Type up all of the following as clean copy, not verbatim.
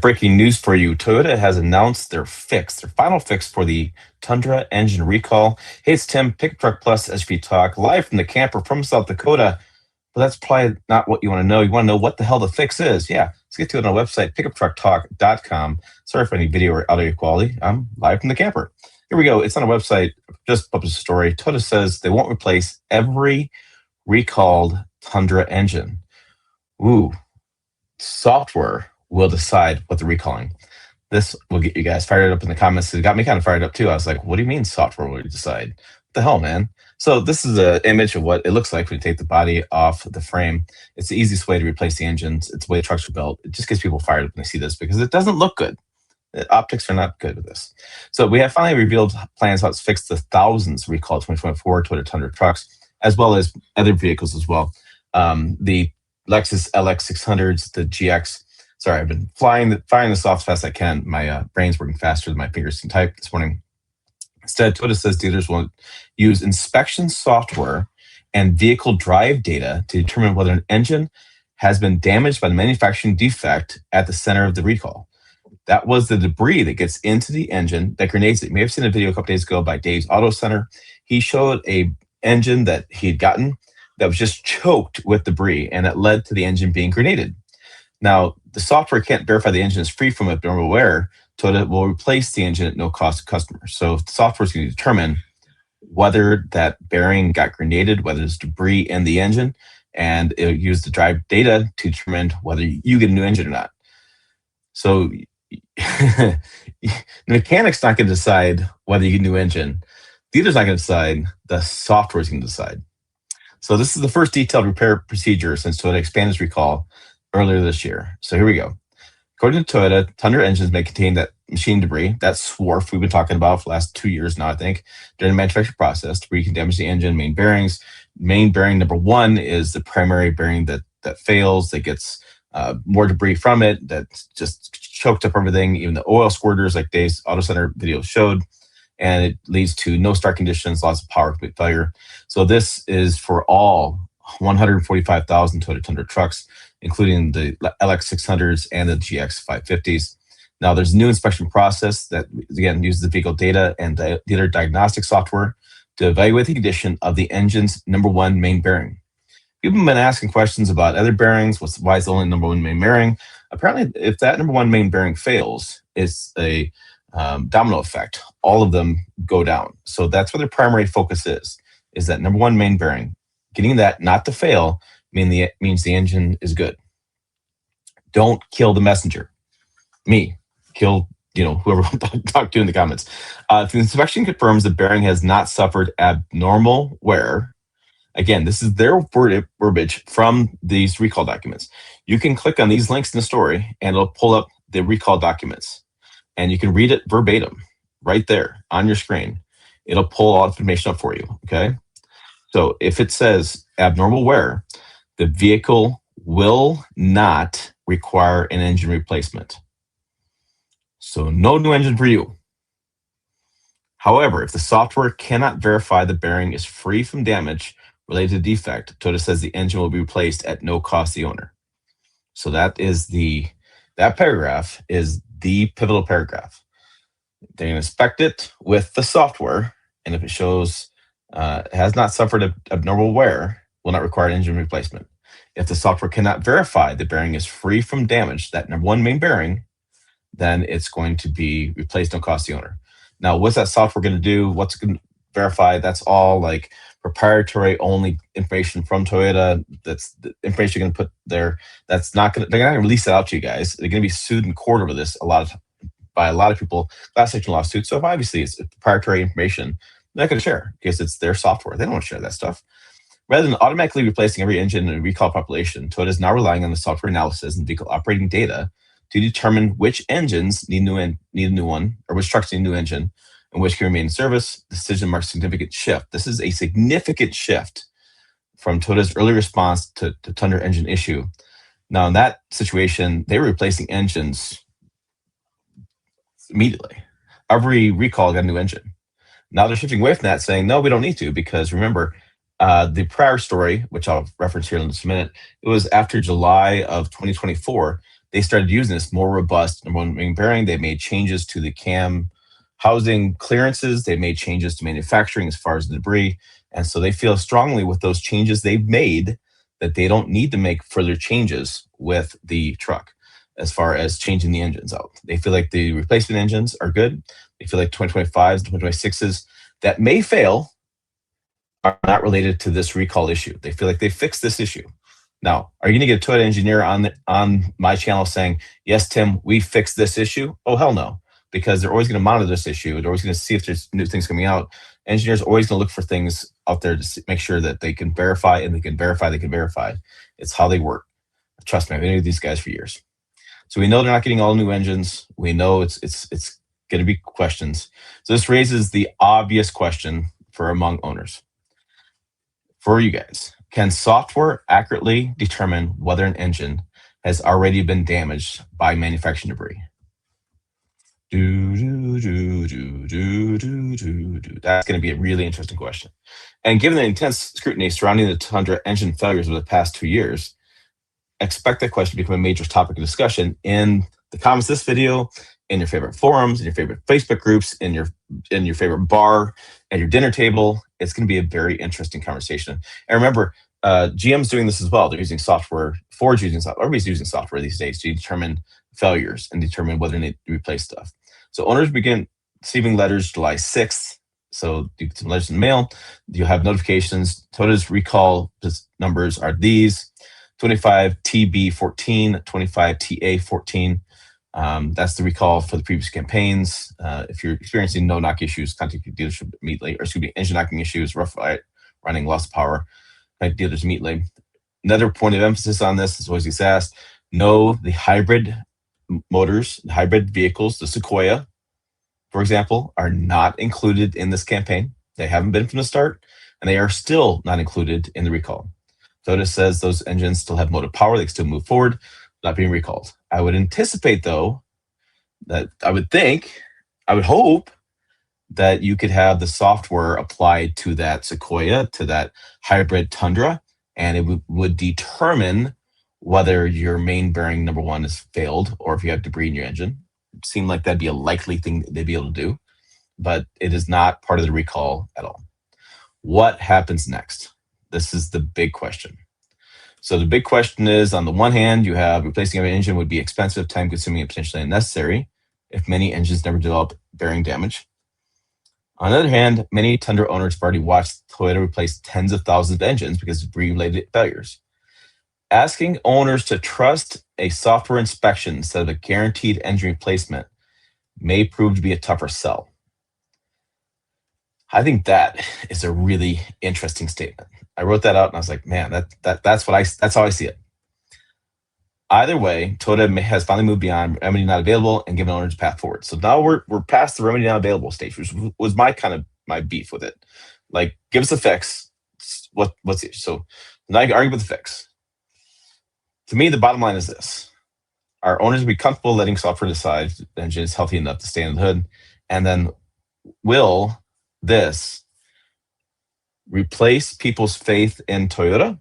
Breaking news for you. Toyota has announced their final fix for the Tundra engine recall. Hey, it's Tim, Pickup Truck Plus SUV Talk, live from the camper from South Dakota. But that's probably not what you want to know. You want to know what the hell the fix is. Yeah, let's get to it on our website, pickuptrucktalk.com. Sorry for any video or audio quality. I'm live from the camper. Here we go. It's on our website. Just published a story. Toyota says they won't replace every recalled Tundra engine. Ooh, software will decide what they're recalling. This will get you guys fired up in the comments. It got me kind of fired up too. I was like, what do you mean software will decide? What the hell, man? So this is an image of what it looks like when you take the body off the frame. It's the easiest way to replace the engines. It's the way trucks are built. It just gets people fired up when they see this because it doesn't look good. The optics are not good with this. So we have finally revealed plans how to fix the thousands recalled 2024 Toyota Tundra trucks, as well as other vehicles as well. The Lexus LX 600s, the GX. Sorry, I've been firing this off as fast as I can. My brain's working faster than my fingers can type this morning. Instead, Toyota says dealers will use inspection software and vehicle drive data to determine whether an engine has been damaged by the manufacturing defect at the center of the recall. That was the debris that gets into the engine that grenades it. You may have seen a video a couple days ago by Dave's Auto Center. He showed a engine that he had gotten that was just choked with debris, and it led to the engine being grenaded. Now, the software can't verify the engine is free from abnormal wear. Toyota will replace the engine at no cost to customers. So the software is going to determine whether that bearing got grenaded, whether there's debris in the engine, and it'll use the drive data to determine whether you get a new engine or not. So the mechanic's not going to decide whether you get a new engine. The dealer's not going to decide. The software is going to decide. So this is the first detailed repair procedure since Toyota expanded its recall earlier this year. So here we go. According to Toyota, Tundra engines may contain that machine debris, that swarf we've been talking about for the last 2 years now, I think, during the manufacturing process. Debris can damage the engine, main bearings. Main bearing number one is the primary bearing that fails, that gets more debris from it, that just choked up everything, even the oil squirters like Dave's Auto Center video showed. And it leads to no start conditions, lots of power failure. So this is for all 145,000 Toyota Tundra trucks, including the LX 600s and the GX 550s. Now, there's a new inspection process that, again, uses the vehicle data and the dealer diagnostic software to evaluate the condition of the engine's number one main bearing. People have been asking questions about other bearings. Why is the only number one main bearing? Apparently, if that number one main bearing fails, it's a domino effect. All of them go down. So that's where their primary focus is that number one main bearing. Getting that not to fail means the engine is good. Don't kill the messenger. Me. Kill, whoever I talk to in the comments. If the inspection confirms the bearing has not suffered abnormal wear, again, this is their verbiage from these recall documents. You can click on these links in the story and it'll pull up the recall documents. And you can read it verbatim right there on your screen. It'll pull all information up for you, okay? So if it says abnormal wear, the vehicle will not require an engine replacement. So no new engine for you. However, if the software cannot verify the bearing is free from damage related to defect, Toyota says the engine will be replaced at no cost to the owner. So that paragraph is the pivotal paragraph. They're going to inspect it with the software, and if it shows has not suffered abnormal wear, will not require an engine replacement. If the software cannot verify the bearing is free from damage, that number one main bearing, then it's going to be replaced, no cost to the owner. Now, what's that software going to do? What's going to verify? That's all like proprietary only information from Toyota. That's the information you're going to put there. That's not going to, they're not going to release it out to you guys. They're going to be sued in court over this by a lot of people, class action lawsuits. So if obviously it's proprietary information, they're not going to share because it's their software. They don't want to share that stuff. Rather than automatically replacing every engine in a recall population, Toyota is now relying on the software analysis and vehicle operating data to determine which engines need a new one, or which trucks need a new engine, and which can remain in service. The decision marks a significant shift. This is a significant shift from Toyota's early response to the Tundra engine issue. Now, in that situation, they were replacing engines immediately. Every recall got a new engine. Now they're shifting away from that, saying, no, we don't need to, because remember, the prior story, which I'll reference here in just a minute, it was after July of 2024 they started using this more robust number one ring bearing. They made changes to the cam housing clearances. They made changes to manufacturing as far as the debris. And so they feel strongly with those changes they've made that they don't need to make further changes with the truck as far as changing the engines out. They feel like the replacement engines are good. They feel like 2025s, 2026s that may fail are not related to this recall issue. They feel like they fixed this issue. Now, are you going to get a Toyota engineer on my channel saying, yes, Tim, we fixed this issue? Oh, hell no, because they're always going to monitor this issue. They're always going to see if there's new things coming out. Engineers are always going to look for things out there to make sure that they can verify and they can verify. It's how they work. Trust me, I've interviewed these guys for years. So we know they're not getting all new engines. We know it's going to be questions. So this raises the obvious question for among owners. For you guys, can software accurately determine whether an engine has already been damaged by manufacturing debris? That's going to be a really interesting question. And given the intense scrutiny surrounding the Tundra engine failures over the past 2 years, expect that question to become a major topic of discussion in the comments of this video, in your favorite forums, in your favorite Facebook groups, in your favorite bar, at your dinner table. It's going to be a very interesting conversation. And remember, GM's doing this as well. They're using software. Ford's using software. Everybody's using software these days to determine failures and determine whether they need to replace stuff. So owners begin receiving letters July 6th. So you get some letters in the mail. You have notifications. Toyota's recall numbers are these: 25 TB14, 25 TA14. That's the recall for the previous campaigns. If you're experiencing no knock issues, contact your dealership immediately. Or excuse me, engine knocking issues, rough running, loss of power, contact dealers immediately. Another point of emphasis on this is always gets asked: know the hybrid motors, the hybrid vehicles, the Sequoia, for example, are not included in this campaign. They haven't been from the start, and they are still not included in the recall. Toyota says those engines still have motive power. They can still move forward, not being recalled. I would anticipate, though, that I would hope that you could have the software applied to that Sequoia, to that hybrid Tundra, and it would determine whether your main bearing number one is failed or if you have debris in your engine. It seemed like that'd be a likely thing they'd be able to do, but it is not part of the recall at all. What happens next? This is the big question. So the big question is, on the one hand, you have replacing an engine would be expensive, time-consuming, and potentially unnecessary if many engines never develop bearing damage. On the other hand, many Tundra owners have already watched Toyota replace tens of thousands of engines because of debris-related failures. Asking owners to trust a software inspection instead of a guaranteed engine replacement may prove to be a tougher sell. I think that is a really interesting statement. I wrote that out and I was like, man, that's how I see it. Either way, Toyota has finally moved beyond remedy not available and given owners a path forward. So now we're past the remedy not available stage, which was my beef with it. Like, give us a fix. What's the issue? So now you argue with the fix. To me, the bottom line is this: are owners be comfortable letting software decide the engine is healthy enough to stay in the hood? And then will this replace people's faith in Toyota?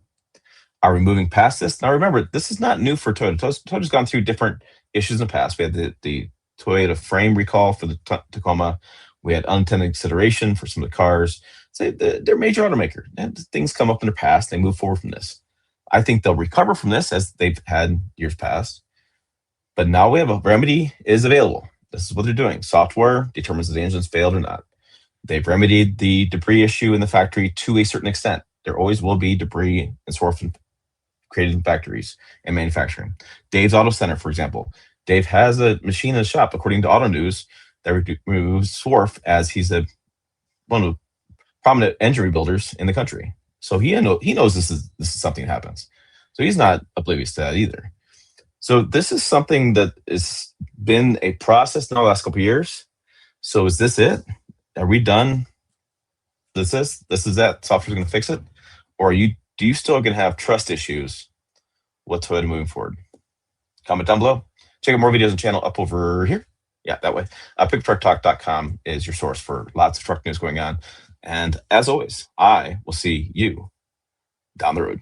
Are we moving past this? Now remember, this is not new for Toyota. Toyota's gone through different issues in the past. We had the Toyota frame recall for the Tacoma. We had unintended consideration for some of the cars. So they're a major automaker. And things come up in the past, they move forward from this. I think they'll recover from this as they've had years past. But now we have a remedy is available. This is what they're doing. Software determines if the engine's failed or not. They've remedied the debris issue in the factory to a certain extent. There always will be debris and swarf created in factories and manufacturing. Dave's Auto Center, for example. Dave has a machine in the shop, according to Auto News, that removes swarf, as he's one of the prominent engine rebuilders in the country. So he knows this is something that happens. So he's not oblivious to that either. So this is something that has been a process now the last couple of years. So is this it? Are we done? This is that software's going to fix it, or do you still going to have trust issues with Toyota moving forward? Comment down below. Check out more videos on the channel up over here. Yeah, that way. PickupTruckTalk.com is your source for lots of truck news going on. And as always, I will see you down the road.